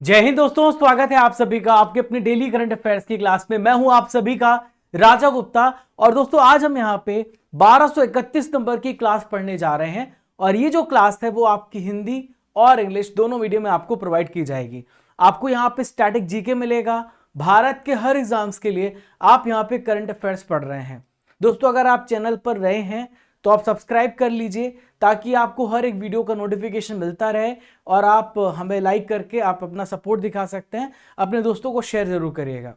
जय हिंद दोस्तों, स्वागत है आप सभी का आपके अपने डेली करंट अफेयर्स की क्लास में। मैं हूं आप सभी का राजा गुप्ता। और दोस्तों आज हम यहां पे 1231 नंबर की क्लास पढ़ने जा रहे हैं। और ये जो क्लास है वो आपकी हिंदी और इंग्लिश दोनों मीडियम में आपको प्रोवाइड की जाएगी। आपको यहाँ पे स्टैटिक जीके मिलेगा। भारत के हर एग्जाम्स के लिए आप यहाँ पे करंट अफेयर्स पढ़ रहे हैं। दोस्तों अगर आप चैनल पर रहे हैं तो आप सब्सक्राइब कर लीजिए ताकि आपको हर एक वीडियो का नोटिफिकेशन मिलता रहे। और आप हमें लाइक करके आप अपना सपोर्ट दिखा सकते हैं। अपने दोस्तों को शेयर जरूर करिएगा।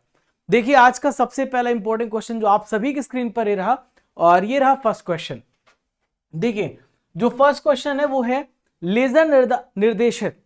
देखिए आज का सबसे पहला इंपॉर्टेंट क्वेश्चन जो आप सभी की स्क्रीन पर ही रहा, और ये रहा फर्स्ट क्वेश्चन। देखिए जो फर्स्ट क्वेश्चन है वो है लेजर निर्देशित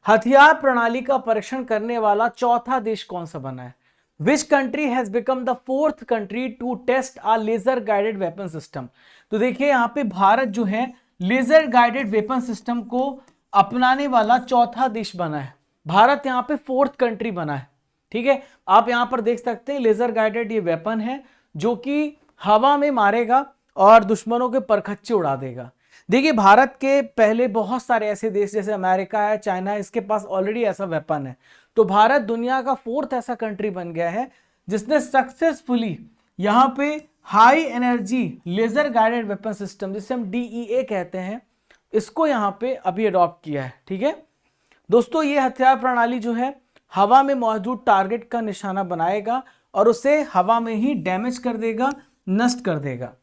हथियार प्रणाली का परीक्षण करने वाला चौथा देश कौन सा बना है। Which country has become the fourth country to test a laser guided weapon system. तो देखिए यहां पे भारत जो है लेजर गाइडेड वेपन सिस्टम को अपनाने वाला चौथा देश बना है। भारत यहां पे फोर्थ कंट्री बना है। ठीक है, आप यहां पर देख सकते हैं लेजर गाइडेड ये वेपन है जो कि हवा में मारेगा और दुश्मनों के परखच्चे उड़ा देगा। देखिए भारत के पहले बहुत सारे ऐसे देश जैसे अमेरिका है, चाइना है, इसके पास ऑलरेडी ऐसा वेपन है। तो भारत दुनिया का फोर्थ ऐसा कंट्री बन गया है जिसने सक्सेसफुली यहां पे high energy laser guided weapon system, जिसे हम डीईए कहते हैं, इसको यहां पे अभी अडॉप्ट किया है। ठीक है दोस्तों, ये हथियार प्रणाली जो है हवा में मौजूद टारगेट का निशाना बनाएगा और उसे हवा में ही डैमेज कर देगा, नष्ट कर देगा।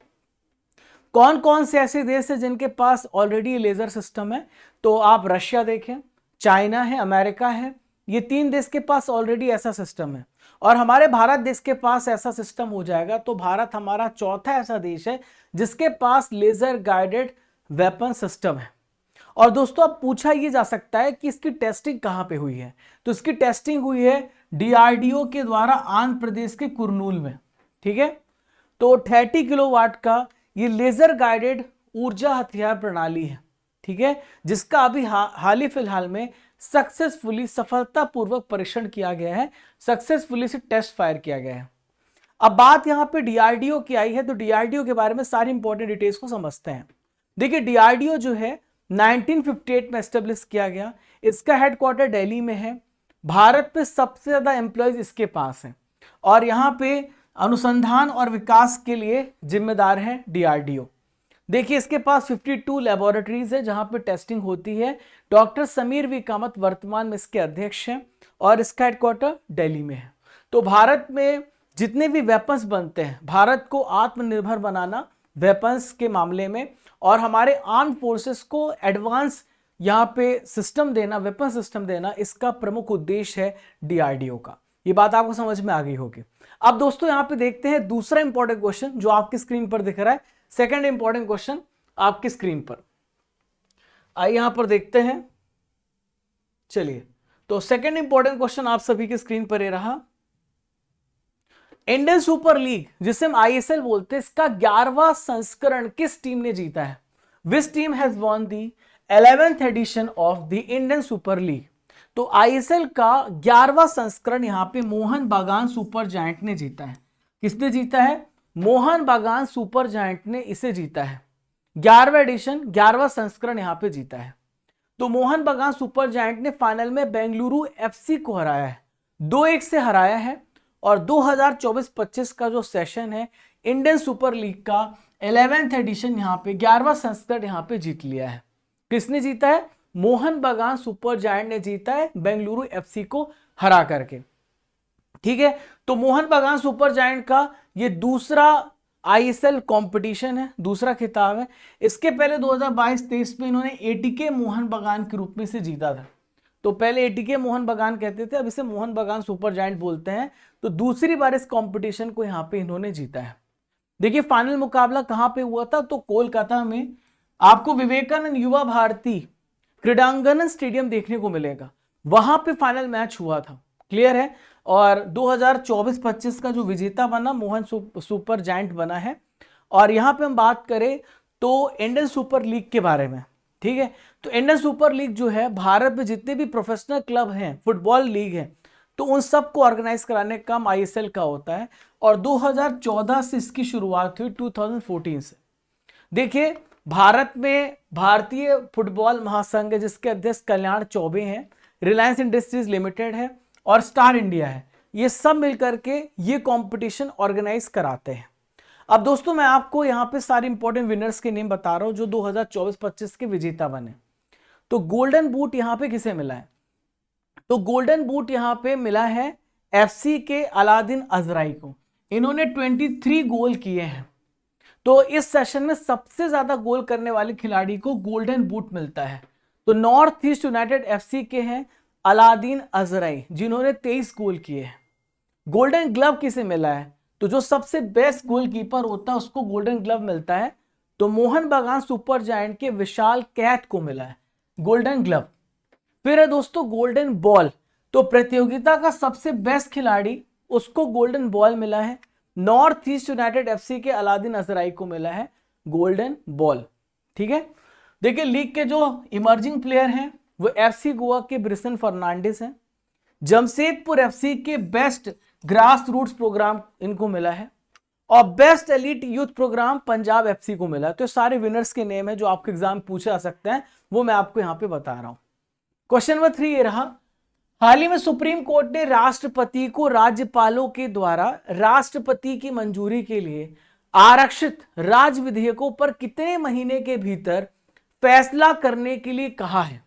कौन कौन से ऐसे देश है जिनके पास ऑलरेडी लेजर सिस्टम है? तो आप रशिया देखें, चाइना है, अमेरिका है, ये तीन देश के पास ऑलरेडी ऐसा सिस्टम है। और हमारे भारत देश के पास ऐसा सिस्टम हो जाएगा तो भारत हमारा चौथा ऐसा देश है जिसके पास लेजर गाइडेड वेपन सिस्टम है। और दोस्तों अब पूछा ये जा सकता है कि इसकी टेस्टिंग कहां पे हुई है। तो इसकी टेस्टिंग हुई है डीआरडीओ के द्वारा आंध्र प्रदेश के कुरनूल में। ठीक है, तो 30 किलोवाट का ये लेजर गाइडेड ऊर्जा हथियार प्रणाली है। ठीक है, जिसका अभी हाल ही फिलहाल में सक्सेसफुली सफलतापूर्वक परीक्षण किया गया है, सक्सेसफुली से टेस्ट फायर किया गया है। अब बात यहां पे डीआरडीओ की आई है तो डीआरडीओ के बारे में सारी इंपॉर्टेंट डिटेल्स को समझते हैं। देखिए डीआरडीओ जो है 1958 में एस्टेब्लिश किया गया। इसका हेडक्वार्टर दिल्ली में है। भारत में सबसे ज्यादा एम्प्लॉयज इसके पास हैं और यहां पे अनुसंधान और विकास के लिए जिम्मेदार है डीआरडीओ। देखिए इसके पास 52 लेबोरेटरीज है जहां पे टेस्टिंग होती है। डॉक्टर समीर वी कामत वर्तमान में इसके अध्यक्ष हैं और इसका हेडक्वार्टर दिल्ली में है। तो भारत में जितने भी वेपन्स बनते हैं, भारत को आत्मनिर्भर बनाना वेपन्स के मामले में और हमारे आर्म फोर्सेस को एडवांस यहाँ पे सिस्टम देना, वेपन सिस्टम देना, इसका प्रमुख उद्देश्य है डीआरडीओ का। ये बात आपको समझ में आ गई होगी। अब दोस्तों यहां पे देखते हैं दूसरा इंपॉर्टेंट क्वेश्चन जो आपकी स्क्रीन पर दिख रहा है। सेकंड इंपॉर्टेंट क्वेश्चन आपकी स्क्रीन पर, आइए यहां पर देखते हैं। चलिए तो सेकंड इंपॉर्टेंट क्वेश्चन आप सभी की स्क्रीन पर ये रहा। इंडियन सुपर लीग जिसे हम आईएसएल बोलते हैं, इसका 11वां संस्करण किस टीम ने जीता है? Which team has won the 11th edition of the Indian super league. तो आईएसएल का 11वां संस्करण यहां पे मोहन बागान सुपर जायंट ने जीता है। किसने जीता है? मोहन बागान सुपर जायंट ने इसे जीता है। 11वां एडिशन, 11वां संस्करण यहां पे जीता है। तो मोहन बागान सुपर जायंट ने फाइनल में बेंगलुरु एफसी को हराया है, 2-1 से हराया है। और 2024-25 का जो सेशन है इंडियन सुपर लीग का 11th एडिशन यहां पे 11वां संस्करण यहां पे जीत लिया है। किसने जीता है? मोहन बागान सुपर जायंट ने जीता है बेंगलुरु एफसी को हरा करके। ठीक है, तो मोहन बागान सुपर जायंट का ये दूसरा आईएसएल कंपटीशन है, दूसरा खिताब है। इसके पहले 2022-23 में इन्होंने एटीके मोहन बागान के रूप में से जीता था। तो पहले एटीके मोहन बागान कहते थे, अब इसे मोहन बागान सुपर जायंट बोलते हैं। तो दूसरी बार इस कंपटीशन को यहां पे इन्होंने जीता है। देखिए फाइनल मुकाबला कहां पे हुआ था? तो कोलकाता में आपको विवेकानंद युवा भारती क्रीडांगन स्टेडियम देखने को मिलेगा, वहां पे फाइनल मैच हुआ था। क्लियर है? और 2024-25 का जो विजेता बना मोहन सुपर जायंट बना है। और यहां पे हम बात करें तो इंडियन सुपर लीग के बारे में। ठीक है, तो इंडियन सुपर लीग जो है भारत में जितने भी प्रोफेशनल क्लब हैं, फुटबॉल लीग है, तो उन सबको ऑर्गेनाइज कराने का काम आईएसएल का होता है। और 2014 से इसकी शुरुआत हुई, 2014 से। देखिए भारत में भारतीय फुटबॉल महासंघ जिसके अध्यक्ष कल्याण चौबे हैं, रिलायंस इंडस्ट्रीज लिमिटेड है और स्टार इंडिया है। ये सब मिलकर के ये कंपटीशन ऑर्गेनाइज कराते हैं। अब दोस्तों मैं आपको यहाँ पे सारे इंपॉर्टेंट विनर्स के नेम बता रहा हूँ जो 2024-25 के विजेता बने। तो गोल्डन बूट यहाँ पे किसे मिला है? तो गोल्डन बूट यहाँ पे मिला है एफसी के अलादीन अजराई को। इन्होंने 23 गोल किए हैं। तो इस सेशन में सबसे ज्यादा गोल करने वाले खिलाड़ी को गोल्डन बूट मिलता है। तो नॉर्थ ईस्ट यूनाइटेड एफसी के हैं अलादीन अजराई, जिन्होंने 23 गोल किए हैं। गोल्डन ग्लव किसे मिला है? तो जो सबसे बेस्ट गोलकीपर होता है उसको गोल्डन ग्लव मिलता है। तो मोहन बगान सुपर जायंट के विशाल कैथ को मिला है गोल्डन ग्लव। फिर है दोस्तों गोल्डन बॉल। तो प्रतियोगिता का सबसे बेस्ट खिलाड़ी उसको गोल्डन बॉल मिला है। नॉर्थ ईस्ट यूनाइटेड एफसी के अलादीन अजराई को मिला है गोल्डन बॉल। ठीक है, देखिए लीग के जो इमर्जिंग प्लेयर हैं वो एफसी गोवा के ब्रिसन फर्नांडिस हैं। जमशेदपुर एफसी के बेस्ट ग्रास रूट्स प्रोग्राम इनको मिला है और best elite youth programme Punjab FC को मिला है। तो सारे विनर्स के नेम है जो आपके एग्जाम पूछे जा सकते हैं, वो मैं आपको यहां पे बता रहा हूं। क्वेश्चन नंबर 3 ये रहा, हाल ही में सुप्रीम कोर्ट ने राष्ट्रपति को राज्यपालों के द्वारा राष्ट्रपति की मंजूरी के लिए आरक्षित राज्य विधेयकों पर कितने महीने के भीतर फैसला करने के लिए कहा है?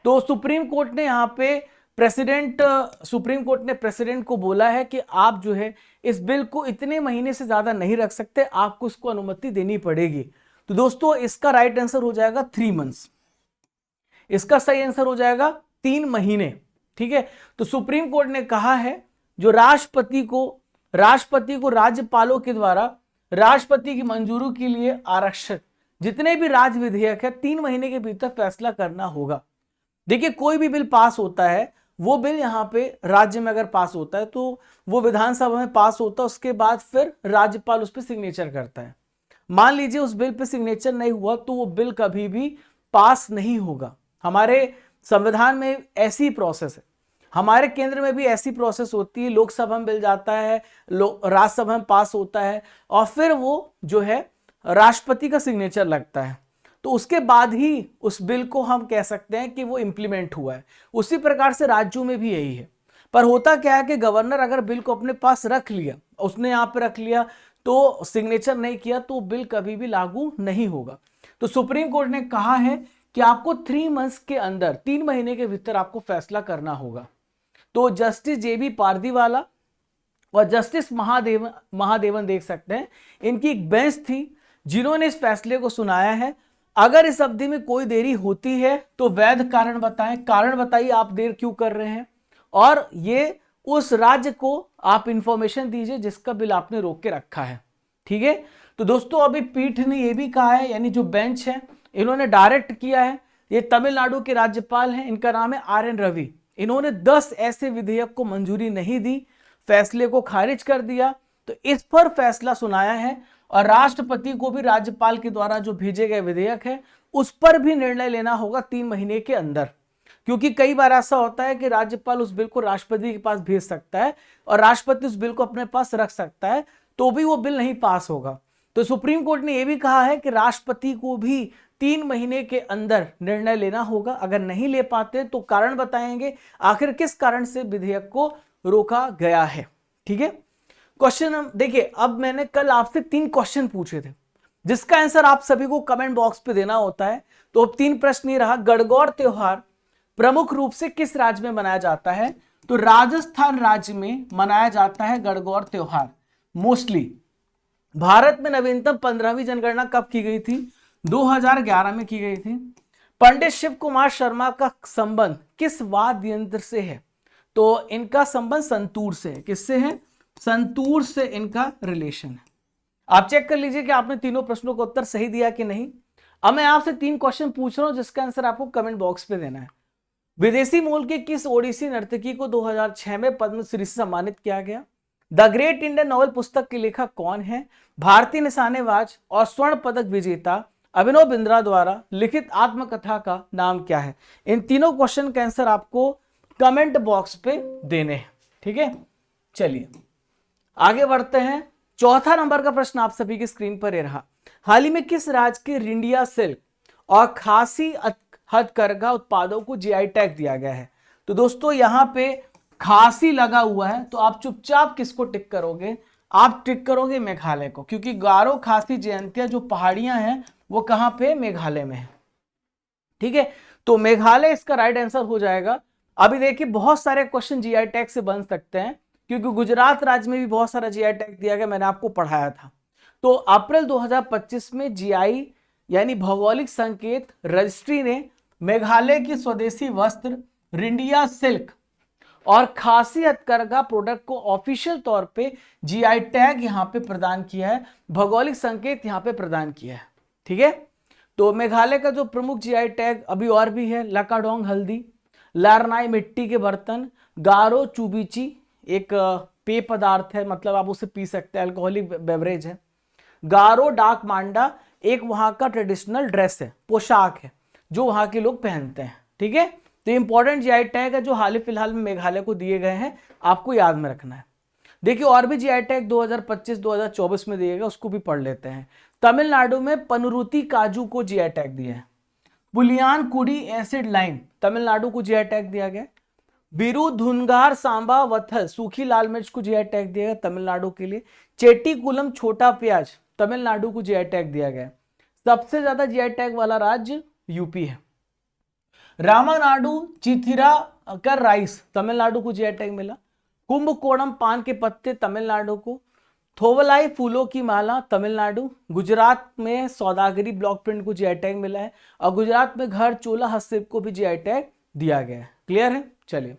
तो सुप्रीम कोर्ट ने यहां पे सुप्रीम कोर्ट ने प्रेसिडेंट को बोला है कि आप जो है इस बिल को इतने महीने से ज्यादा नहीं रख सकते, आपको इसको अनुमति देनी पड़ेगी। तो दोस्तों इसका राइट आंसर हो जाएगा 3 मंथ्स। इसका सही आंसर हो जाएगा 3 महीने। ठीक है, तो सुप्रीम कोर्ट ने कहा है जो राष्ट्रपति को राज्यपालों के द्वारा राष्ट्रपति की मंजूरी के लिए आरक्षित जितने भी राज्य विधेयक है 3 महीने के भीतर फैसला करना होगा। देखिए कोई भी बिल पास होता है, वो बिल यहाँ पे राज्य में अगर पास होता है तो वो विधानसभा में पास होता है, उसके बाद फिर राज्यपाल उस पर सिग्नेचर करता है। मान लीजिए उस बिल पे सिग्नेचर नहीं हुआ तो वो बिल कभी भी पास नहीं होगा। हमारे संविधान में ऐसी प्रोसेस है, हमारे केंद्र में भी ऐसी प्रोसेस होती है। लोकसभा में बिल जाता है, राज्यसभा में पास होता है और फिर वो जो है राष्ट्रपति का सिग्नेचर लगता है, तो उसके बाद ही उस बिल को हम कह सकते हैं कि वो इंप्लीमेंट हुआ है। उसी प्रकार से राज्यों में भी यही है। पर होता क्या है कि गवर्नर अगर बिल को अपने पास रख लिया, उसने यहाँ पे रख लिया तो सिग्नेचर नहीं किया तो बिल कभी भी लागू नहीं होगा। तो सुप्रीम कोर्ट ने कहा है कि आपको 3 मंथ्स के अंदर 3 महीने के भीतर आपको फैसला करना होगा। तो जस्टिस जेबी पारदीवाला और जस्टिस महादेवन देख सकते हैं, इनकी एक बेंच थी जिन्होंने इस फैसले को सुनाया है। अगर इस अवधि में कोई देरी होती है तो वैध कारण बताएं, कारण बताइए आप देर क्यों कर रहे हैं, और ये उस राज्य को आप इंफॉर्मेशन दीजिए जिसका बिल आपने रोक के रखा है। ठीक है, तो दोस्तों अभी पीठ ने यह भी कहा है, यानी जो बेंच है इन्होंने डायरेक्ट किया है। ये तमिलनाडु के राज्यपाल हैं, इनका नाम है RN रवि। इन्होंने 10 ऐसे विधेयक को मंजूरी नहीं दी, फैसले को खारिज कर दिया। तो इस पर फैसला सुनाया है और राष्ट्रपति को भी राज्यपाल के द्वारा जो भेजे गए विधेयक है उस पर भी निर्णय लेना होगा 3 महीने के अंदर। क्योंकि कई बार ऐसा होता है कि राज्यपाल उस बिल को राष्ट्रपति के पास भेज सकता है और राष्ट्रपति उस बिल को अपने पास रख सकता है, तो भी वो बिल नहीं पास होगा। तो सुप्रीम कोर्ट ने यह भी कहा है कि राष्ट्रपति को भी 3 महीने के अंदर निर्णय लेना होगा। अगर नहीं ले पाते तो कारण बताएंगे आखिर किस कारण से विधेयक को रोका गया है। ठीक है, क्वेश्चन देखिए, अब मैंने कल आपसे 3 क्वेश्चन पूछे थे जिसका आंसर आप सभी को कमेंट बॉक्स पे देना होता है। तो अब 3 प्रश्न ये रहा, गणगौर त्योहार प्रमुख रूप से किस राज्य में मनाया जाता है? तो राजस्थान राज्य में मनाया जाता है गणगौर त्योहार मोस्टली। भारत में नवीनतम 15वीं जनगणना कब की गई थी? 2011 में की गई थी। पंडित शिव कुमार शर्मा का संबंध किस वाद्य यंत्र से है? तो इनका संबंध संतूर से है। किससे है? संतूर से इनका रिलेशन है। आप चेक कर लीजिए कि आपने तीनों प्रश्नों का उत्तर सही दिया कि नहीं। अब मैं आपसे 3 क्वेश्चन पूछ रहा हूं जिसका आंसर आपको कमेंट बॉक्स पे देना है। विदेशी मूल के किस ओडिसी नर्तकी को 2006 में पद्मश्री से सम्मानित किया गया? द ग्रेट इंडियन नॉवल पुस्तक के लेखक कौन है? भारतीय निशानेबाज और स्वर्ण पदक विजेता अभिनव बिंद्रा द्वारा लिखित आत्मकथा का नाम क्या है? इन तीनों क्वेश्चन का आंसर आपको कमेंट बॉक्स पे देने हैं। ठीक है, चलिए आगे बढ़ते हैं। चौथा नंबर का प्रश्न आप सभी की स्क्रीन पर रहा, हाल ही में किस राज्य के रिंडिया सिल्क और खासी हथकरघा उत्पादों को GI टैग दिया गया है? तो दोस्तों यहां पे खासी लगा हुआ है, तो आप चुपचाप किसको टिक करोगे? आप टिक करोगे मेघालय को, क्योंकि गारो खासी जयंतिया जो पहाड़ियां हैं वो कहां पे? मेघालय में है। ठीक है, तो मेघालय इसका राइट आंसर हो जाएगा। अभी देखिए बहुत सारे क्वेश्चन जीआई टैग से बन सकते हैं, क्योंकि गुजरात राज्य में भी बहुत सारा जीआई टैग दिया गया, मैंने आपको पढ़ाया था। तो अप्रैल 2025 में जीआई यानी भौगोलिक संकेत रजिस्ट्री ने मेघालय की स्वदेशी वस्त्र रिंडिया सिल्क और खासी हथकरघा प्रोडक्ट को ऑफिशियल तौर पे जीआई टैग यहां पे प्रदान किया है, भौगोलिक संकेत यहां पे प्रदान किया है। ठीक है, तो मेघालय का जो प्रमुख जीआई टैग अभी और भी है, लकाडोंग हल्दी, लारनाई मिट्टी के बर्तन, गारो चुबीची एक पेय पदार्थ है, मतलब आप उसे पी सकते हैं, अल्कोहलिक बेवरेज है। गारो डाक मांडा एक वहां का ट्रेडिशनल ड्रेस है, पोशाक है जो वहां के लोग पहनते हैं। ठीक है, तो इंपॉर्टेंट जीआई टैग है जो हाल ही फिलहाल में मेघालय को दिए गए हैं, आपको याद में रखना है। देखिए और भी जीआई टैग 2025-2024 में दिए गए, उसको भी पढ़ लेते हैं। तमिलनाडु में पनरुति काजू को जीआई टैग दिया है। पुलियान कुड़ी एसिड लाइम तमिलनाडु को जीआई टैग दिया गया। बिरु धुनगार सांबा वथल सूखी लाल मिर्च को जीआई टैग दिया गया तमिलनाडु के लिए। चेट्टीकुलम छोटा प्याज तमिलनाडु को जीआई टैग दिया गया। सबसे ज्यादा जीआई टैग वाला राज्य यूपी है। रामानाडु चिथिरा कर राइस तमिलनाडु को जीआई टैग मिला। कुंभकोणम पान के पत्ते तमिलनाडु को। थोवलाई फूलों की माला तमिलनाडु। गुजरात में सौदागरी ब्लॉक प्रिंट को जीआई टैग मिला है, और गुजरात में घर चोला हस्तशिल्प को भी जीआई टैग दिया गया है। क्लियर है? चलिए,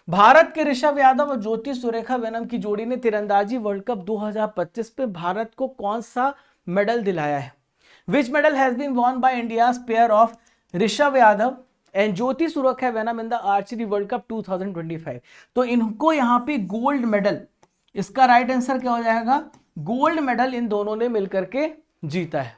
भारत के ऋषभ यादव और ज्योति सुरेखा वेनम की जोड़ी ने तीरंदाजी वर्ल्ड कप 2025 में भारत को कौन सा मेडल दिलाया है? Which medal has been won by India's pair of Rishabh Yadav and Jyothi Surekha Vennam in the archery World Cup 2025? तो इनको यहां पे गोल्ड मेडल, इसका राइट आंसर क्या हो जाएगा? गोल्ड मेडल इन दोनों ने मिलकर के जीता है।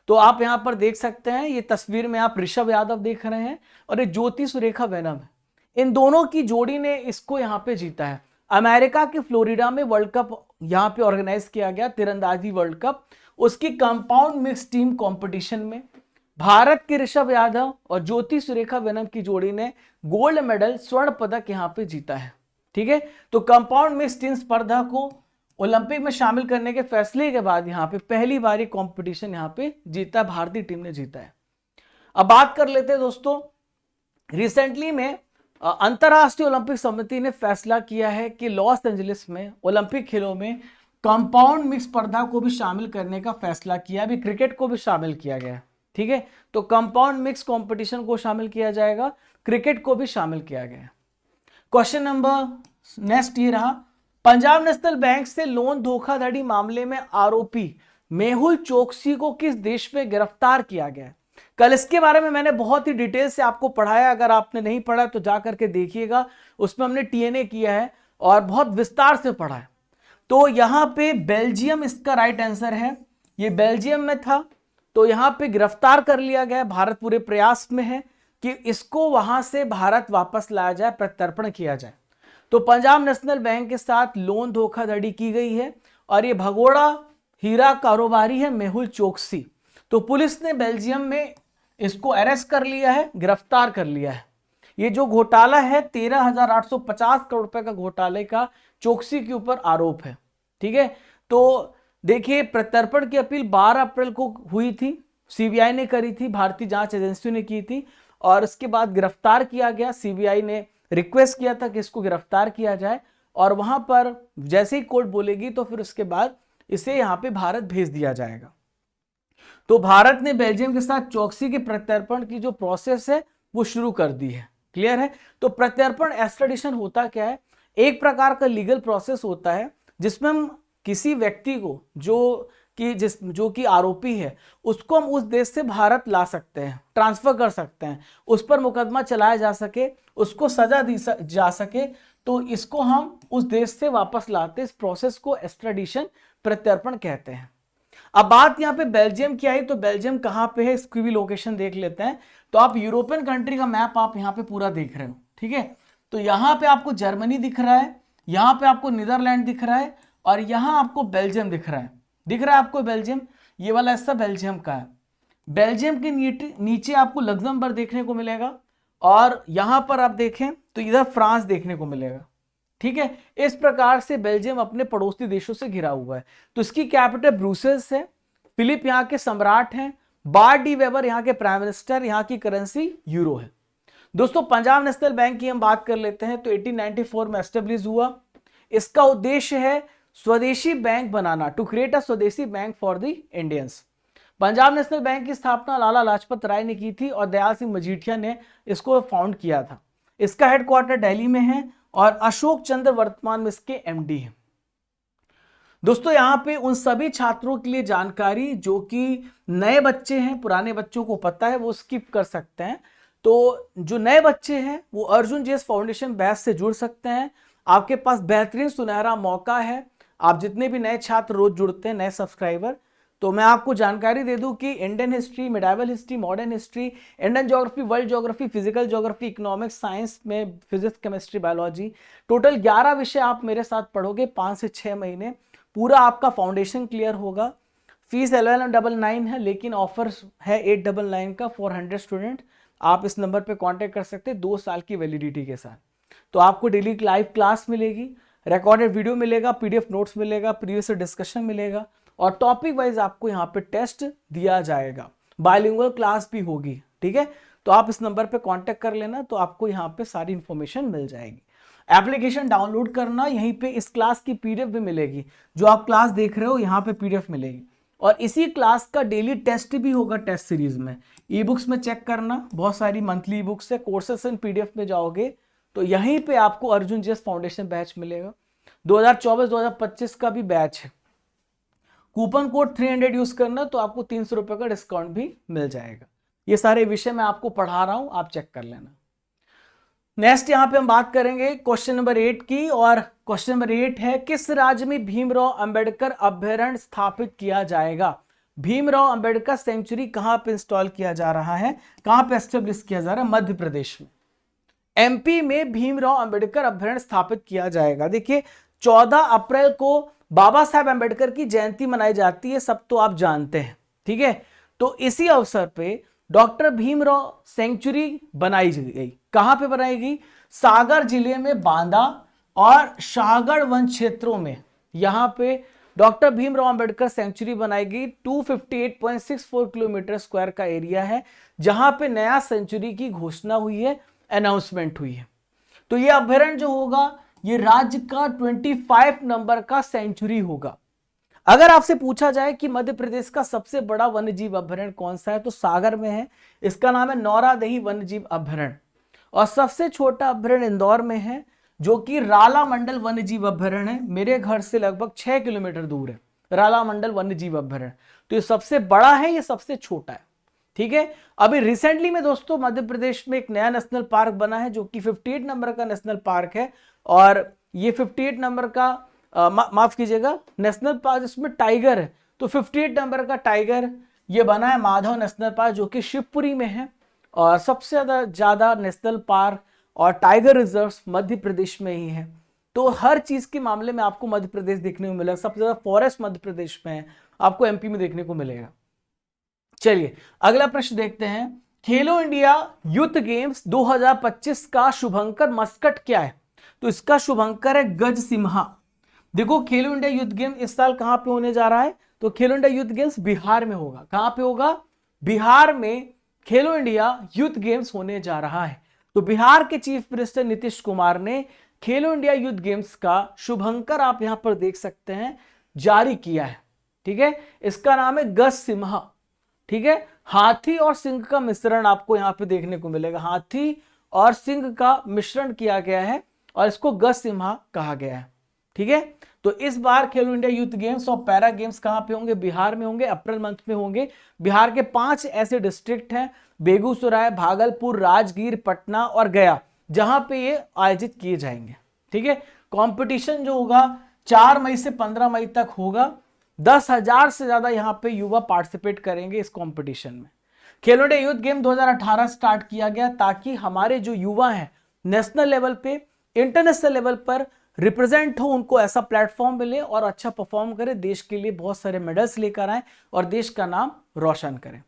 तो आप यहां पर देख सकते हैं, ये तस्वीर में आप ऋषभ यादव देख रहे हैं और ये ज्योति सुरेखा वेनम है। इन दोनों की जोड़ी ने इसको यहां पे जीता है। अमेरिका के फ्लोरिडा में वर्ल्ड कप यहां पे ऑर्गेनाइज किया गया, तीरंदाजी वर्ल्ड कप। उसकी कंपाउंड मिक्स टीम कंपटीशन में भारत के ऋषभ यादव और ज्योति सुरेखा वेनम की जोड़ी ने गोल्ड मेडल, स्वर्ण पदक यहां पे जीता है। ठीक है, तो कंपाउंड मिक्स टीम स्पर्धा को ओलंपिक में शामिल करने के फैसले के बाद यहां पे पहली बार कंपटीशन यहां पे जीता, भारतीय टीम ने जीता है। अब बात कर लेते हैं दोस्तों, रिसेंटली में अंतरराष्ट्रीय ओलंपिक समिति ने फैसला किया है कि लॉस एंजलिस में ओलंपिक खेलों में कंपाउंड मिक्स स्पर्धा को भी शामिल करने का फैसला किया। अभी क्रिकेट को भी शामिल किया गया है। ठीक है, तो कंपाउंड मिक्स कंपटीशन को शामिल किया जाएगा, क्रिकेट को भी शामिल किया गया। क्वेश्चन नंबर नेक्स्ट ये रहा, पंजाब नेशनल बैंक से लोन धोखाधड़ी मामले में आरोपी मेहुल चोकसी को किस देश में गिरफ्तार किया गया? कल इसके बारे में मैंने बहुत ही डिटेल से आपको पढ़ाया, अगर आपने नहीं पढ़ा तो जा करके देखिएगा, उसमें हमने टीएनए किया है और बहुत विस्तार से पढ़ा है। तो यहां पे बेल्जियम इसका राइट आंसर है, ये बेल्जियम में था, तो यहां पे गिरफ्तार कर लिया गया। भारत पूरे प्रयास में है कि इसको वहां से भारत वापस लाया जाए, प्रत्यर्पण किया जाए। तो पंजाब नेशनल बैंक के साथ लोन धोखाधड़ी की गई है और ये भगोड़ा हीरा कारोबारी है मेहुल चोकसी। तो पुलिस ने बेल्जियम में इसको अरेस्ट कर लिया है, गिरफ्तार कर लिया है। ये जो घोटाला है 13,850 करोड़ रुपए का घोटाले का चोकसी के ऊपर आरोप है। ठीक है, तो देखिए प्रत्यर्पण की अपील 12 अप्रैल को हुई थी, सीबीआई ने करी थी, भारतीय जांच एजेंसी ने की थी, और इसके बाद गिरफ्तार किया गया। सीबीआई ने रिक्वेस्ट किया था कि इसको गिरफ्तार किया जाए, और वहां पर जैसे ही कोर्ट बोलेगी तो फिर उसके बाद इसे यहां पे भारत भेज दिया जाएगा। तो भारत ने बेल्जियम के साथ चौकसी के प्रत्यर्पण की जो प्रोसेस है वो शुरू कर दी है। क्लियर है? तो प्रत्यर्पण एक्स्ट्राडिशन होता क्या है? एक प्रकार का लीगल प्रोसेस होता है जिसमें हम किसी व्यक्ति को जो कि आरोपी है उसको हम उस देश से भारत ला सकते हैं, ट्रांसफर कर सकते हैं, उस पर मुकदमा चलाया जा सके, उसको सजा दी जा सके, तो इसको हम उस देश से वापस लाते, इस प्रोसेस को एक्स्ट्राडिशन प्रत्यर्पण कहते हैं। अब बात यहाँ पे बेल्जियम की आई, तो बेल्जियम कहाँ पे है इसकी भी लोकेशन देख लेते हैं। तो आप यूरोपियन कंट्री का मैप आप यहाँ पे पूरा देख रहे हो। ठीक है, तो यहाँ पे आपको जर्मनी दिख रहा है, यहाँ पे आपको नीदरलैंड दिख रहा है, और यहाँ आपको बेल्जियम दिख रहा है। दिख रहा है आपको बेल्जियम? ये वाला हिस्सा बेल्जियम का है। बेल्जियम के नीचे आपको लग्जमबर्ग देखने को मिलेगा, और यहाँ पर आप देखें तो इधर फ्रांस देखने को मिलेगा। ठीक है, इस प्रकार से बेल्जियम अपने पड़ोसी देशों से घिरा हुआ है। तो इसकी कैपिटल ब्रुसेल्स है, फिलिप यहाँ के सम्राट हैं, बार्ट डी वेबर यहाँ के प्राइम मिनिस्टर, यहाँ की करेंसी यूरो है। दोस्तों पंजाब नेशनल बैंक की हम बात कर लेते हैं, तो 1894 में एस्टेब्लिश हुआ। इसका उद्देश्य है स्वदेशी बैंक बनाना, to create a swadeshi bank for the Indians. Punjab National Bank की स्थापना लाला लाजपत राय ने की थी और दयाल सिंह मजीठिया ने इसको फाउंड किया था। इसका हेडक्वार्टर दिल्ली में है और अशोक चंद्र वर्तमान में इसके एमडी हैं। दोस्तों यहाँ पे उन सभी छात्रों के लिए जानकारी जो कि नए बच्चे हैं, पुराने बच्चों को पता है वो स्किप कर सकते हैं। तो जो नए बच्चे हैं वो अर्जुन जेएस फाउंडेशन बैच से जुड़ सकते हैं। आपके पास बेहतरीन सुनहरा मौका है। आप जितने भी नए छात्र रोज जुड़ते हैं, नए सब्सक्राइबर, तो मैं आपको जानकारी दे दूं कि Indian history, medieval history, modern history, Indian geography, world geography, physical geography, economics, science में फिजिक्स, केमिस्ट्री, बायोलॉजी, टोटल 11 विषय आप मेरे साथ पढ़ोगे 5 से 6 महीने। पूरा आपका फाउंडेशन क्लियर होगा। फीस 1199 है, लेकिन ऑफर है 899 का फॉर 100 स्टूडेंट। आप इस नंबर पे कांटेक्ट कर सकते हैं 2 साल की वैलिडिटी के साथ। तो आपको डेली लाइव क्लास मिलेगी, रिकॉर्डेड वीडियो मिलेगा, पीडीएफ नोट्स मिलेगा, प्रीवियस डिस्कशन मिलेगा और टॉपिक वाइज आपको यहाँ पे टेस्ट दिया जाएगा। बाइलिंगुअल क्लास भी होगी। ठीक है, तो आप इस नंबर पे कांटेक्ट कर लेना, तो आपको यहाँ पे सारी इंफॉर्मेशन मिल जाएगी। एप्लीकेशन डाउनलोड करना, यहीं पे इस क्लास की पीडीएफ भी मिलेगी। जो आप क्लास देख रहे हो यहाँ पे पीडीएफ मिलेगी और इसी क्लास का डेली टेस्ट भी होगा। टेस्ट सीरीज में ई बुक्स में चेक करना, बहुत सारी मंथली ई बुक्स है। कोर्सेस एंड पीडीएफ में जाओगे तो यहीं पे आपको अर्जुन जेएस फाउंडेशन बैच मिलेगा। 2024-2025 का भी बैच है। कूपन कोड 300 यूज करना तो आपको 300 रुपए का डिस्काउंट भी मिल जाएगा। ये सारे विषय मैं आपको पढ़ा रहा हूं, आप चेक कर लेना। नेक्स्ट यहां पे हम बात करेंगे क्वेश्चन नंबर 8 की, और क्वेश्चन नंबर 8 है किस राज्य में भीमराव अंबेडकर अभ्यारण्य स्थापित किया जाएगा। भीमराव अंबेडकर सेंचुरी कहां पे इंस्टॉल किया जा रहा है, कहां पे एस्टेब्लिश किया जा रहा है? मध्य प्रदेश में, एमपी में भीमराव अंबेडकर अभ्यारण्य स्थापित किया जाएगा। देखिए 14 अप्रैल को बाबा साहेब अंबेडकर की जयंती मनाई जाती है, सब तो आप जानते हैं। ठीक है, तो इसी अवसर पे डॉक्टर भीमराव सेंचुरी बनाई गई। कहां पे बनाई गई? सागर जिले में बांदा और शाहगढ़ वन क्षेत्रों में यहां पे डॉक्टर भीमराव अंबेडकर सेंचुरी बनाई गई। 258.64 किलोमीटर स्क्वायर का एरिया है, जहां पे नया सेंचुरी की घोषणा हुई है, अनाउंसमेंट हुई है। तो ये अभ्यारण्य जो होगा ये राज्य का 25 नंबर का सेंचुरी होगा। अगर आपसे पूछा जाए कि मध्य प्रदेश का सबसे बड़ा वन्यजीव अभ्यारण्य कौन सा है, तो सागर में है, इसका नाम है नौरादही वन्यजीव अभ्यारण्य। और सबसे छोटा अभ्यारण्य इंदौर में है, जो कि राला मंडल वन्यजीव अभ्यारण्य है। मेरे घर से लगभग 6 किलोमीटर दूर है राला मंडल वन्यजीव अभ्यारण्य। तो ये सबसे बड़ा है, ये सबसे छोटा है। ठीक है, अभी रिसेंटली में दोस्तों मध्य प्रदेश में एक नया नेशनल पार्क बना है, जो कि 58 नंबर का नेशनल पार्क है। और ये 58 नंबर का माफ कीजिएगा नेशनल पार्क, जिसमें टाइगर है, तो 58 नंबर का टाइगर ये बना है माधव नेशनल पार्क, जो कि शिवपुरी में है। और सबसे ज्यादा नेशनल पार्क और टाइगर रिजर्व्स मध्य प्रदेश में ही है। तो हर चीज के मामले में आपको मध्य प्रदेश देखने को मिलेगा। सबसे ज्यादा फॉरेस्ट मध्य प्रदेश में है, आपको एमपी में देखने को मिलेगा। चलिए अगला प्रश्न देखते हैं। खेलो इंडिया यूथ गेम्स 2025 का शुभंकर मस्कट क्या है? तो इसका शुभंकर है गज सिम्हा। देखो खेलो इंडिया यूथ गेम इस साल कहां पे होने जा रहा है? तो खेलो इंडिया यूथ गेम्स बिहार में होगा। कहां पे होगा? बिहार में खेलो इंडिया यूथ गेम्स होने जा रहा है। तो बिहार के चीफ मिनिस्टर नीतीश कुमार ने खेलो इंडिया यूथ गेम्स का शुभंकर, आप यहां पर देख सकते हैं, जारी किया है। ठीक है, इसका नाम है गज सिम्हा। ठीक है, हाथी और सिंह का मिश्रण आपको यहां पे देखने को मिलेगा। हाथी और सिंह का मिश्रण किया गया है और इसको गज सिम्हा कहा गया है। ठीक है, तो इस बार खेलो इंडिया यूथ गेम्स और पैरा गेम्स कहां पे होंगे? बिहार में होंगे, अप्रैल मंथ में होंगे। बिहार के 5 ऐसे डिस्ट्रिक्ट हैं, बेगूसराय, भागलपुर, राजगीर, पटना और गया, जहां पे ये आयोजित किए जाएंगे। ठीक है, कंपटीशन जो होगा 4 मई से 15 मई तक होगा। 10,000 से ज्यादा यहाँ पे युवा पार्टिसिपेट करेंगे इस कंपटीशन में। खेलो इंडिया यूथ गेम 2018 स्टार्ट किया गया ताकि हमारे जो युवा हैं नेशनल लेवल पे, इंटरनेशनल लेवल पर रिप्रेजेंट हो, उनको ऐसा प्लेटफॉर्म मिले और अच्छा परफॉर्म करे, देश के लिए बहुत सारे मेडल्स लेकर आए और देश का नाम रोशन करें।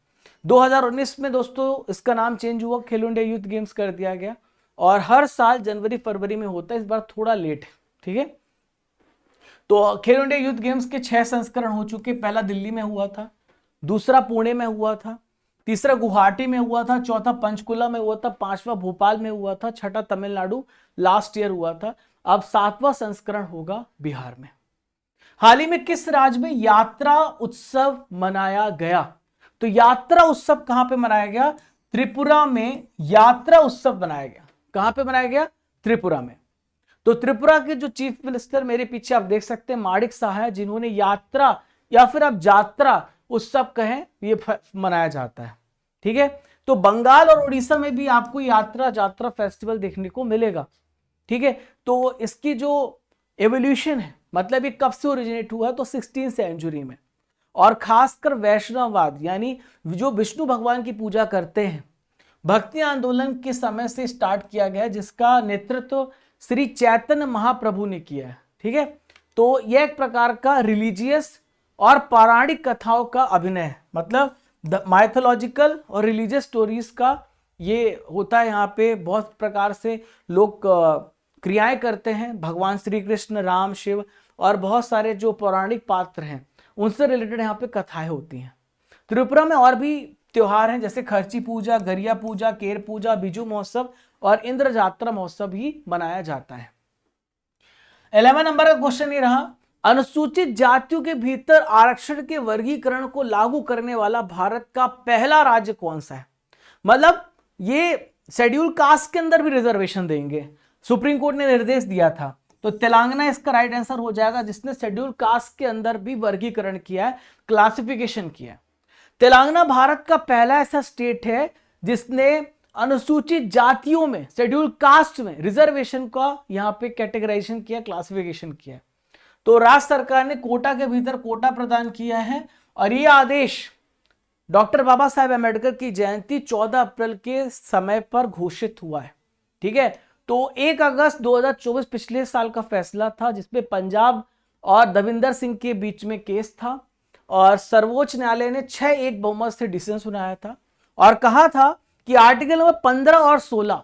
2019 में दोस्तों इसका नाम चेंज हुआ, खेलो इंडिया यूथ गेम्स कर दिया गया। और हर साल जनवरी फरवरी में होता है, इस बार थोड़ा लेट है। ठीक है, तो खेलो इंडिया यूथ गेम्स के 6 संस्करण हो चुके। पहला दिल्ली में हुआ था, दूसरा पुणे में हुआ था, तीसरा गुवाहाटी में हुआ था, चौथा पंचकुला में हुआ था, पांचवा भोपाल में हुआ था, छठा तमिलनाडु लास्ट ईयर हुआ था। अब 7वां संस्करण होगा बिहार में। हाल ही में किस राज्य में यात्रा उत्सव मनाया गया? तो यात्रा उत्सव कहां पे मनाया गया? त्रिपुरा में यात्रा उत्सव मनाया गया। कहां पे मनाया गया? त्रिपुरा में। तो त्रिपुरा के जो चीफ मिनिस्टर मेरे पीछे आप देख सकते हैं माणिक साहा है, जिन्होंने यात्रा या फिर आप जात्रा उत्सव कहें, ये मनाया जाता है। ठीक है, तो बंगाल और उड़ीसा में भी आपको यात्रा जात्रा फेस्टिवल देखने को मिलेगा। ठीक है, तो इसकी जो एवोल्यूशन है, मतलब ये कब से ओरिजिनेट हुआ है? तो 16वीं सेंचुरी में। और खासकर वैष्णववाद यानी जो विष्णु भगवान की पूजा करते हैं, भक्ति आंदोलन के समय से स्टार्ट किया गया, जिसका नेतृत्व श्री चैतन्य महाप्रभु ने किया है। ठीक है, तो यह एक प्रकार का रिलीजियस और पौराणिक कथाओं का अभिनय है, मतलब माइथोलॉजिकल और रिलीजियस स्टोरीज का ये होता है। यहाँ पे बहुत प्रकार से लोग क्रियाएं करते हैं, भगवान श्री कृष्ण, राम, शिव और बहुत सारे जो पौराणिक पात्र हैं उनसे रिलेटेड यहाँ पे कथाएं होती हैं। त्रिपुरा में और भी त्योहार हैं, जैसे खर्ची पूजा, गरिया पूजा, केर पूजा, बिजू महोत्सव और इंद्र जात्रा महोत्सव भी मनाया जाता है। 11 नंबर का क्वेश्चन ये रहा, अनुसूचित जातियों के भीतर आरक्षण के वर्गीकरण को लागू करने वाला भारत का पहला राज्य कौन सा है? मतलब ये शेड्यूल कास्ट के अंदर भी रिजर्वेशन देंगे, सुप्रीम कोर्ट ने निर्देश दिया था। तो तेलंगाना इसका राइट आंसर हो जाएगा, जिसने शेड्यूल कास्ट के अंदर भी वर्गीकरण किया है, क्लासिफिकेशन किया है। तेलंगाना भारत का पहला ऐसा स्टेट है जिसने अनुसूचित जातियों में, शेड्यूल कास्ट में रिजर्वेशन का यहां पे कैटेगराइजेशन किया, क्लासिफिकेशन किया। तो राज्य सरकार ने कोटा के भीतर कोटा प्रदान किया है और यह आदेश डॉक्टर बाबा साहेब अम्बेडकर की जयंती 14 अप्रैल के समय पर घोषित हुआ है। ठीक है, तो 1 अगस्त 2024 पिछले साल का फैसला था, जिसमें पंजाब और दविंदर सिंह के बीच में केस था और सर्वोच्च न्यायालय ने 6-1 बहुमत से डिसीजन सुनाया था और कहा था कि आर्टिकल नंबर 15 और 16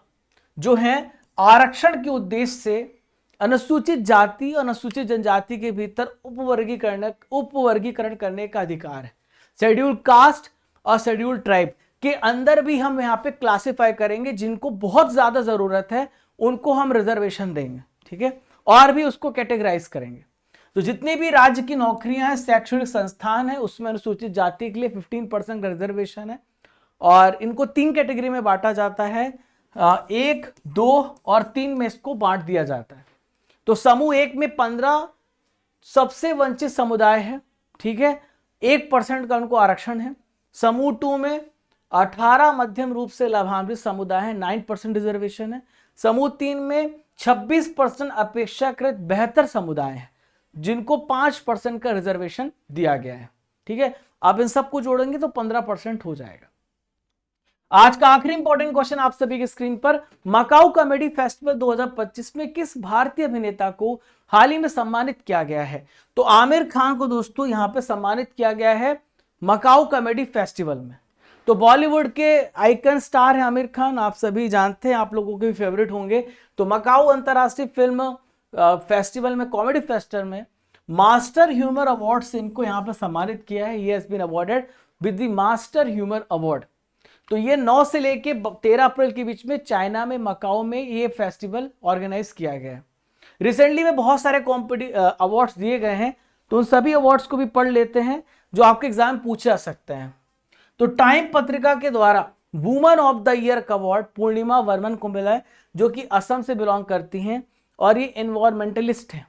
जो है आरक्षण के उद्देश्य से अनुसूचित जाति और अनुसूचित जनजाति के भीतर उपवर्गीकरण करने का अधिकार है। शेड्यूल कास्ट और शेड्यूल ट्राइब के अंदर भी हम यहाँ पे क्लासिफाई करेंगे, जिनको बहुत ज्यादा जरूरत है उनको हम रिजर्वेशन देंगे। ठीक है, और भी उसको कैटेगराइज करेंगे। तो जितनी भी राज्य की नौकरियां हैं, शैक्षणिक संस्थान है, उसमें अनुसूचित जाति के लिए 15% रिजर्वेशन है और इनको 3 कैटेगरी में बांटा जाता है, 1, 2 और 3 में इसको बांट दिया जाता है। तो समूह 1 में 15 सबसे वंचित समुदाय है। ठीक है, 1% का उनको आरक्षण है। समूह 2 में 18 मध्यम रूप से लाभान्वित समुदाय है, 9% रिजर्वेशन है। समूह 3 में 26% अपेक्षाकृत बेहतर समुदाय है, जिनको 5% का रिजर्वेशन दिया गया है। ठीक है, आप इन सबको जोड़ेंगे तो 15% हो जाएगा। आज का आखिरी इंपॉर्टेंट क्वेश्चन आप सभी की स्क्रीन पर, मकाऊ कॉमेडी फेस्टिवल 2025 में किस भारतीय अभिनेता को हाल ही में सम्मानित किया गया है? तो आमिर खान को दोस्तों यहां पे सम्मानित किया गया है मकाऊ कॉमेडी फेस्टिवल में। तो बॉलीवुड के आइकन स्टार हैं आमिर खान, आप सभी जानते हैं, आप लोगों के भी फेवरेट होंगे। तो मकाऊ अंतरराष्ट्रीय फिल्म फेस्टिवल में, कॉमेडी फेस्टिवल में मास्टर ह्यूमर अवार्ड से इनको यहाँ पर सम्मानित किया है। He has been awarded with the master humour award. तो ये 9 से लेके 13 अप्रैल के बीच में चाइना में, मकाऊ में ये फेस्टिवल ऑर्गेनाइज किया गया है। रिसेंटली में बहुत सारे अवार्ड्स दिए गए हैं, तो उन सभी अवार्ड्स को भी पढ़ लेते हैं जो आपके एग्जाम पूछे जा सकते हैं। तो टाइम पत्रिका के द्वारा वुमन ऑफ द ईयर का अवार्ड पूर्णिमा वर्मन को मिला है, जो कि असम से बिलोंग करती हैं और ये एनवायरमेंटलिस्ट है।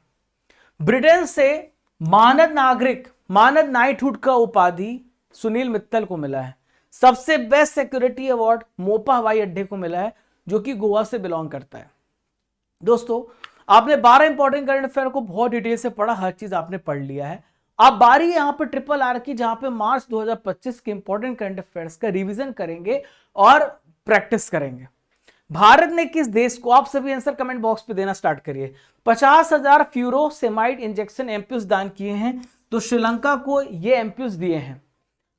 ब्रिटेन से मानद नागरिक, मानद नाइटहुड का उपाधि सुनील मित्तल को मिला है। सबसे बेस्ट सिक्योरिटी अवार्ड मोपा हवाई अड्डे को मिला है, जो कि गोवा से बिलोंग करता है। दोस्तों, आपने 12 इंपॉर्टेंट करंट अफेयर को बहुत डिटेल से पढ़ा, हर चीज आपने पढ़ लिया है। अब बारी यहां पर ट्रिपल आर की, जहां पे मार्च 2025 के इंपॉर्टेंट करंट अफेयर्स का रिवीजन करेंगे और प्रैक्टिस करेंगे। भारत ने किस देश को, आप सभी आंसर कमेंट बॉक्स पे देना स्टार्ट करिए, 50,000 फ्यूरोसेमाइड इंजेक्शन एम्प्यूल्स दान किए हैं? तो श्रीलंका को ये एम्प्यूल्स दिए हैं।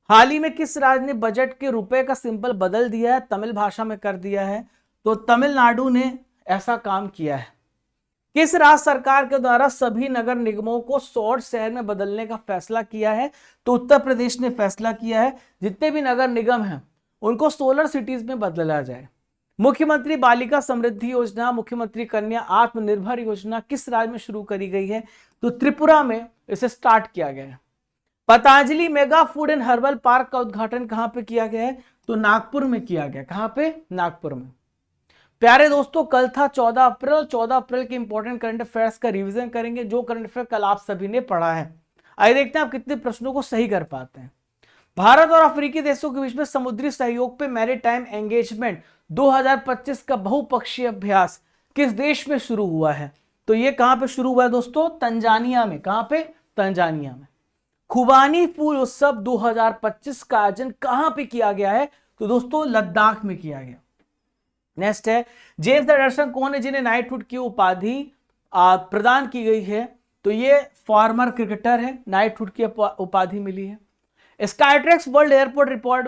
हाल ही में किस राज्य ने बजट के रुपए का सिंबल बदल दिया है? तमिल भाषा में कर दिया है। तो तमिलनाडु ने ऐसा काम किया है। किस राज्य सरकार के द्वारा सभी नगर निगमों को सौर शहर में बदलने का फैसला किया है? तो उत्तर प्रदेश ने फैसला किया है जितने भी नगर निगम हैं उनको सोलर सिटीज में बदला जाए। मुख्यमंत्री बालिका समृद्धि योजना, मुख्यमंत्री कन्या आत्मनिर्भर योजना किस राज्य में शुरू करी गई है? तो त्रिपुरा में इसे स्टार्ट किया गया है। Patanjali mega food and herbal park का उद्घाटन कहां पे किया गया है? तो नागपुर में किया गया। कहां पे? नागपुर में। प्यारे दोस्तों, कल था 14 अप्रैल। 14 अप्रैल के इंपॉर्टेंट करंट अफेयर्स का रिवीजन करेंगे, जो करंट अफेयर कल आप सभी ने पढ़ा है। आइए देखते हैं आप कितने प्रश्नों को सही कर पाते हैं। भारत और अफ्रीकी देशों के बीच में समुद्री सहयोग पे मैरीटाइम एंगेजमेंट 2025 का बहुपक्षीय अभ्यास किस देश में शुरू हुआ है? तो ये कहां पे शुरू हुआ है दोस्तों? तंजानिया में। कहां पे? तंजानिया में। खुबानी फूल उत्सव 2025 का आयोजन कहां पे किया गया है? तो दोस्तों लद्दाख में किया गया। नेक्स्ट है, जेम्स एंडरसन कौन है जिन्हें नाइटहुड की उपाधि प्रदान की गई है? तो ये फॉर्मर क्रिकेटर है, नाइटहुड की उपाधि मिली है। Skytrax world airport report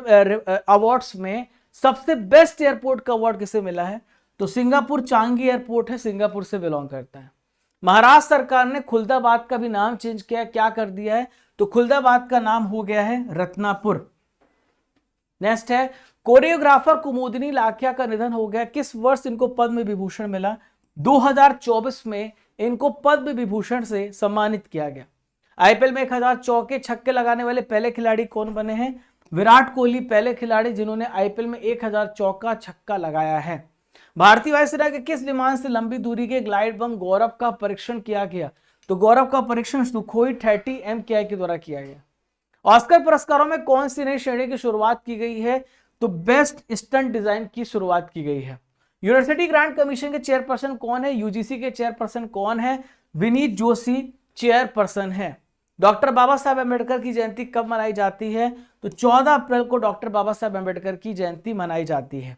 awards में सबसे बेस्ट एयरपोर्ट का अवार्ड किसे मिला है? तो सिंगापुर चांगी एयरपोर्ट है, सिंगापुर से बिलोंग करता है। महाराष्ट्र सरकार ने खुलदाबाद का भी नाम चेंज किया, क्या कर दिया है? तो खुलदाबाद का नाम हो गया है रत्नापुर। नेक्स्ट है, कोरियोग्राफर कुमुदिनी लाखिया का निधन हो गया, किस वर्ष इनको पद्म विभूषण मिला? 2024 में इनको पद्म विभूषण से सम्मानित किया गया। आईपीएल में 1000 चौके छक्के लगाने वाले पहले खिलाड़ी कौन बने हैं? विराट कोहली पहले खिलाड़ी जिन्होंने आईपीएल में 1000 चौका छक्का लगाया है। भारतीय वायुसेना के किस विमान से लंबी दूरी के ग्लाइड बम गौरव का परीक्षण किया गया? तो गौरव का परीक्षण सुखोई 30 MKI के द्वारा किया गया। ऑस्कर पुरस्कारों में कौन सी नई श्रेणी की शुरुआत की गई है? तो बेस्ट स्टंट डिजाइन की शुरुआत की गई है। यूनिवर्सिटी ग्रांट कमीशन के चेयरपर्सन कौन है? यूजीसी के चेयरपर्सन कौन है? विनीत जोशी चेयरपर्सन है। डॉक्टर बाबा साहब अम्बेडकर की जयंती कब मनाई जाती है? तो 14 अप्रैल को डॉक्टर बाबा साहब अम्बेडकर की जयंती मनाई जाती है।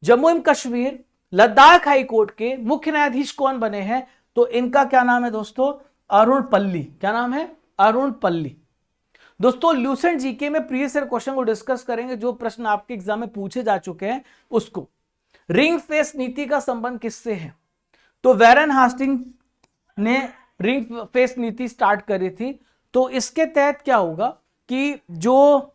जम्मू एवं कश्मीर लद्दाख हाई कोर्ट के मुख्य न्यायाधीश कौन बने हैं? तो इनका क्या नाम है दोस्तों? अरुण पल्ली। क्या नाम है? अरुण पल्ली। दोस्तों ल्यूसेंट जीके में प्रीवियस ईयर क्वेश्चन को डिस्कस करेंगे, जो प्रश्न आपके एग्जाम में पूछे जा चुके हैं उसको। रिंग फेस नीति का संबंध किससे है? तो वैरन हास्टिंग ने रिंग फेस नीति स्टार्ट करी थी। तो इसके तहत क्या होगा कि जो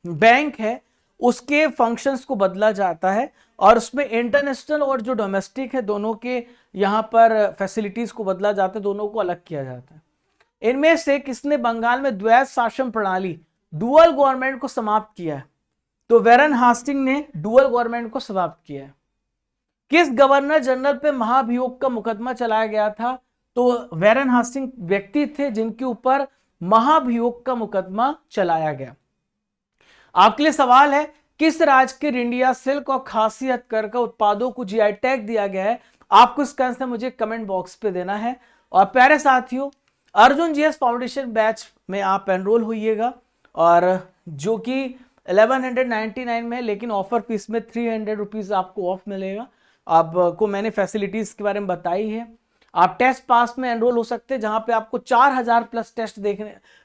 बैंक है उसके फंक्शंस को बदला जाता है और उसमें इंटरनेशनल और जो डोमेस्टिक है दोनों के यहाँ पर फैसिलिटीज को बदला जाता है, दोनों को अलग किया जाता है। इनमें से किसने बंगाल में द्वैध शासन प्रणाली डुअल गवर्नमेंट को समाप्त किया है? तो वैरन हास्टिंग ने डुअल गवर्नमेंट को समाप्त किया है। किस गवर्नर जनरल पे महाभियोग का मुकदमा चलाया गया था? तो वैरन हास्टिंग व्यक्ति थे जिनके ऊपर महाभियोग का मुकदमा चलाया गया। आपके लिए सवाल है, किस राज्य के रिंडिया सिल्क और खासी हथकरघा उत्पादों को जीआई टैग दिया गया है? आपको इसका आंसर मुझे कमेंट बॉक्स पे देना है। और प्यारे साथियों, अर्जुन जीएस फाउंडेशन बैच में आप एनरोल होइएगा, और जो कि 1199 में, लेकिन ऑफर फीस में 300 रुपीज आपको ऑफ मिलेगा। आपको मैंने फैसिलिटीज के बारे में बताई है। आप टेस्ट पास में एनरोल हो सकते हैं, जहां पे आपको 4000 प्लस टेस्ट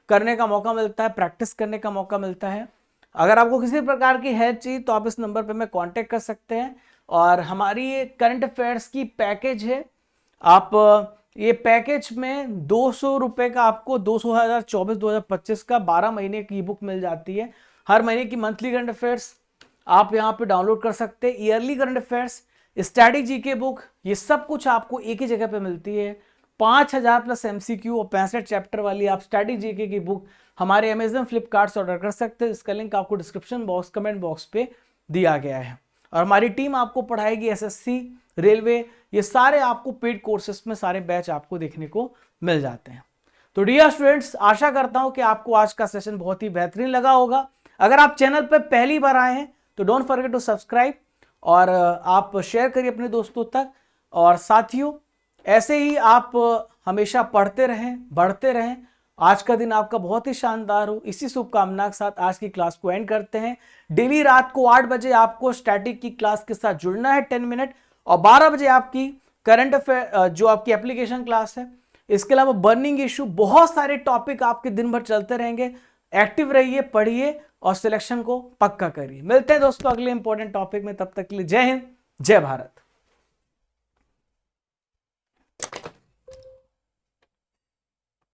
करने का मौका मिलता है, प्रैक्टिस करने का मौका मिलता है। अगर आपको किसी प्रकार की हेल्प चाहिए तो आप इस नंबर पे मैं कांटेक्ट कर सकते हैं। और हमारी करंट अफेयर्स की पैकेज है, आप ये पैकेज में 200 रुपए का आपको 2024-2025 का 12 महीने की बुक मिल जाती है। हर महीने की मंथली करंट अफेयर्स आप यहाँ पे डाउनलोड कर सकते हैं। Yearly current affairs, static GK book, ये सब कुछ आपको एक ही जगह पे मिलती है। 5000 प्लस एमसीक्यू और 65 चैप्टर वाली आप स्टैटिक जीके की बुक हमारे अमेजन फ्लिपकार्ट से ऑर्डर कर सकते हैं। इसका लिंक आपको डिस्क्रिप्शन बॉक्स, कमेंट बॉक्स पे दिया गया है। और हमारी टीम आपको पढ़ाएगी एसएससी, रेलवे, ये सारे आपको पेड कोर्सेस में सारे बैच आपको देखने को मिल जाते हैं। तो डियर स्टूडेंट्स, आशा करता हूं कि आपको आज का सेशन बहुत ही बेहतरीन लगा होगा। अगर आप चैनल पर पहली बार आए हैं तो डोंट फॉरगेट टू सब्सक्राइब, और आप शेयर करिए अपने दोस्तों तक। और साथियों, ऐसे ही आप हमेशा पढ़ते रहें, बढ़ते रहें। आज का दिन आपका बहुत ही शानदार हो, इसी शुभकामना के साथ आज की क्लास को एंड करते हैं। डेली रात को 8 बजे आपको स्टैटिक की क्लास के साथ जुड़ना है 10 मिनट, और 12 बजे आपकी करंट अफेयर जो आपकी एप्लीकेशन क्लास है। इसके अलावा बर्निंग इशू, बहुत सारे टॉपिक आपके दिन भर चलते रहेंगे। एक्टिव रहिए, पढ़िए और सिलेक्शन को पक्का करिए। मिलते हैं दोस्तों अगले इंपॉर्टेंट टॉपिक में, तब तक के लिए जय हिंद, जय भारत।